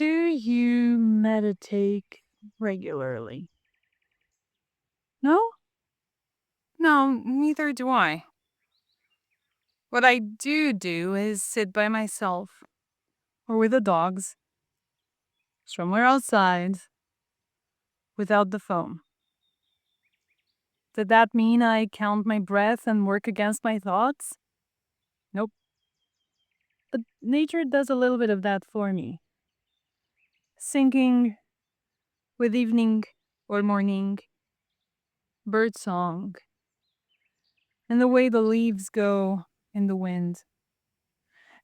Do you meditate regularly? No? No, neither do I. What I do is sit by myself or with the dogs somewhere outside without the phone. Did that mean I count my breath and work against my thoughts? Nope. But nature does a little bit of that for me. Singing with evening or morning, bird song, and the way the leaves go in the wind.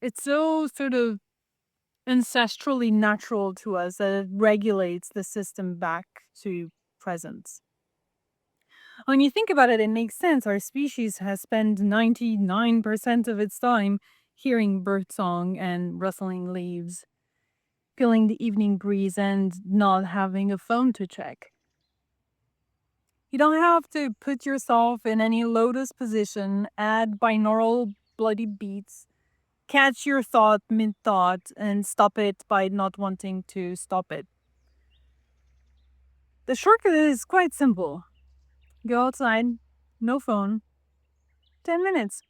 It's so sort of ancestrally natural to us that it regulates the system back to presence. When you think about it, it makes sense. Our species has spent 99% of its time hearing birdsong and rustling leaves, feeling the evening breeze, and not having a phone to check. You don't have to put yourself in any lotus position, add binaural bloody beats, catch your thought mid thought, and stop it by not wanting to stop it. The shortcut is quite simple. Go outside, no phone, 10 minutes.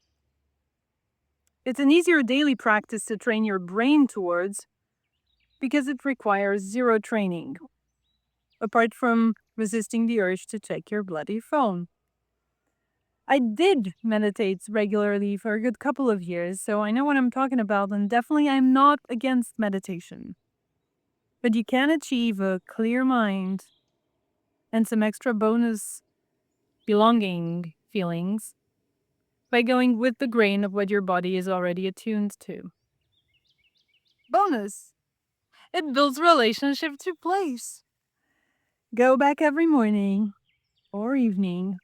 It's an easier daily practice to train your brain towards because it requires zero training, apart from resisting the urge to check your bloody phone. I did meditate regularly for a good couple of years, so I know what I'm talking about, and definitely I'm not against meditation. But you can achieve a clear mind and some extra bonus belonging feelings by going with the grain of what your body is already attuned to. Bonus! It builds relationship to place. Go back every morning or evening.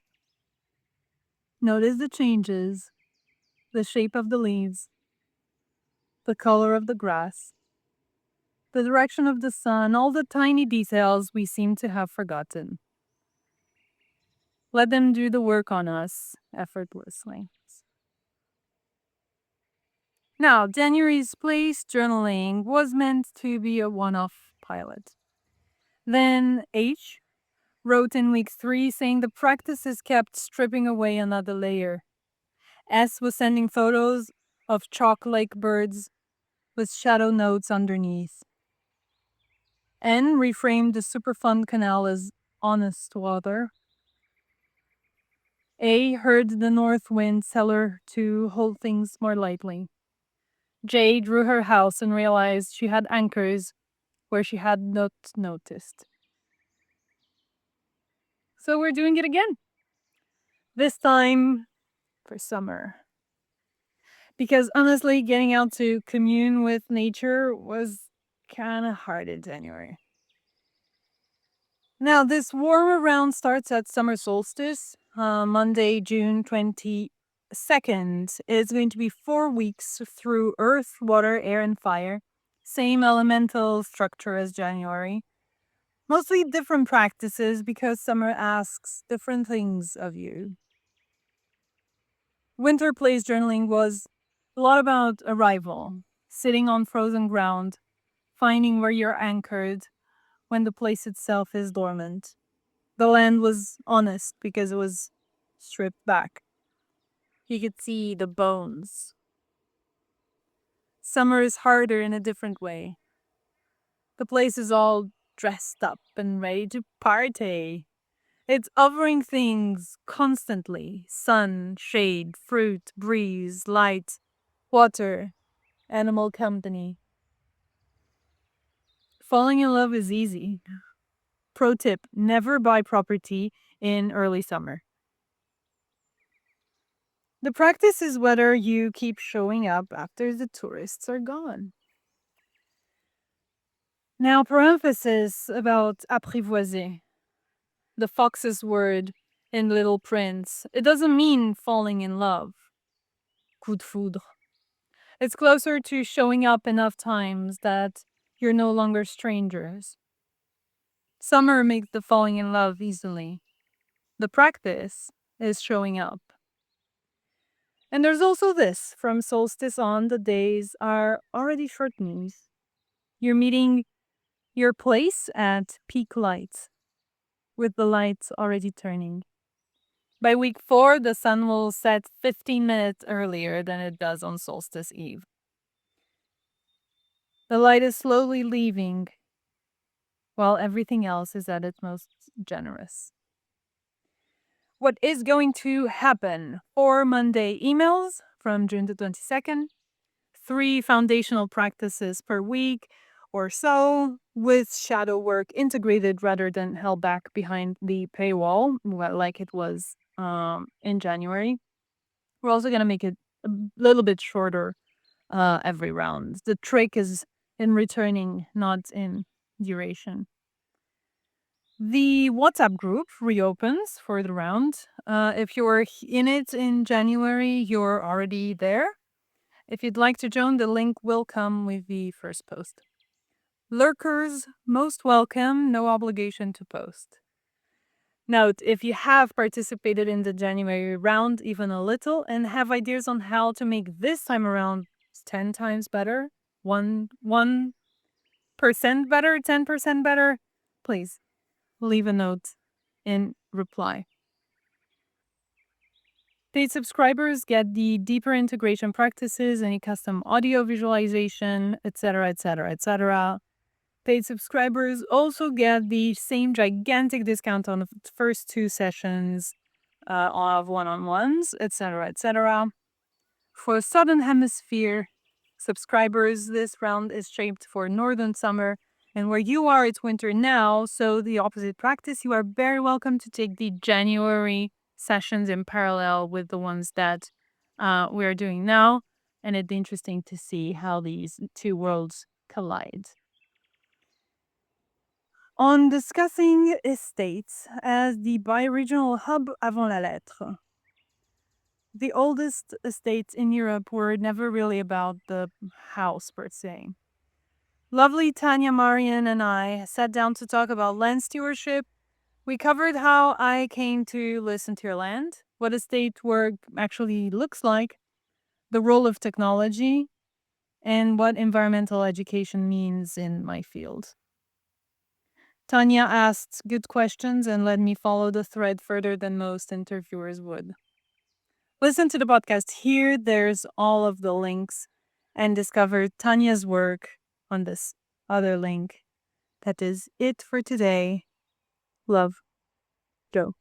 Notice the changes, the shape of the leaves, the color of the grass, the direction of the sun, all the tiny details we seem to have forgotten. Let them do the work on us effortlessly. Now, January's place journaling was meant to be a one-off pilot. Then H wrote in week 3 saying the practices kept stripping away another layer. S was sending photos of chalk-like birds with shadow notes underneath. N reframed the Superfund canal as honest water. A heard the north wind tell her to hold things more lightly. J drew her house and realized she had anchors where she had not noticed. So we're doing it again. This time for summer. Because honestly, getting out to commune with nature was kind of hard in January. Now, this warmer round starts at summer solstice, Monday, June 22nd. It's going to be 4 weeks through earth, water, air, and fire. Same elemental structure as January. Mostly different practices because summer asks different things of you. Winter place journaling was a lot about arrival, sitting on frozen ground, finding where you're anchored when the place itself is dormant. The land was honest because it was stripped back. You could see the bones. Summer is harder in a different way. The place is all dressed up and ready to party. It's offering things constantly: sun, shade, fruit, breeze, light, water, animal company. Falling in love is easy. Pro tip: never buy property in early summer. The practice is whether you keep showing up after the tourists are gone. Now, parenthesis about apprivoiser, the fox's word in Little Prince. It doesn't mean falling in love. Coup de foudre. It's closer to showing up enough times that you're no longer strangers. Summer makes the falling in love easily. The practice is showing up. And there's also this: from solstice on, the days are already shortening. You're meeting your place at peak lights, with the lights already turning. By week 4, the sun will set 15 minutes earlier than it does on solstice eve. The light is slowly leaving, while everything else is at its most generous. What is going to happen? 4 Monday emails from June the 22nd, 3 foundational practices per week or so, with shadow work integrated rather than held back behind the paywall, like it was in January. We're also going to make it a little bit shorter every round. The trick is in returning, not in duration. The WhatsApp group reopens for the round. If you're in it in January, you're already there. If you'd like to join, the link will come with the first post. Lurkers, most welcome, no obligation to post. Note, if you have participated in the January round even a little and have ideas on how to make this time around 10 times better, 1% better, 10% better, please leave a note in reply. Paid subscribers get the deeper integration practices, any custom audio visualization, etc., etc., etc. Paid subscribers also get the same gigantic discount on the first 2 sessions of one-on-ones, etc., etc. For Southern Hemisphere subscribers, this round is shaped for Northern Summer, and where you are, it's winter now, so the opposite practice. You are very welcome to take the January sessions in parallel with the ones that we are doing now, and it'd be interesting to see how these two worlds collide. On discussing estates as the bioregional hub avant la lettre. The oldest estates in Europe were never really about the house per se. Lovely Tanya, Marian, and I sat down to talk about land stewardship. We covered how I came to listen to your land, what estate work actually looks like, the role of technology, and what environmental education means in my field. Tanya asked good questions and let me follow the thread further than most interviewers would. Listen to the podcast here. There's all of the links, and discover Tanya's work on this other link. That is it for today. Love, Joe.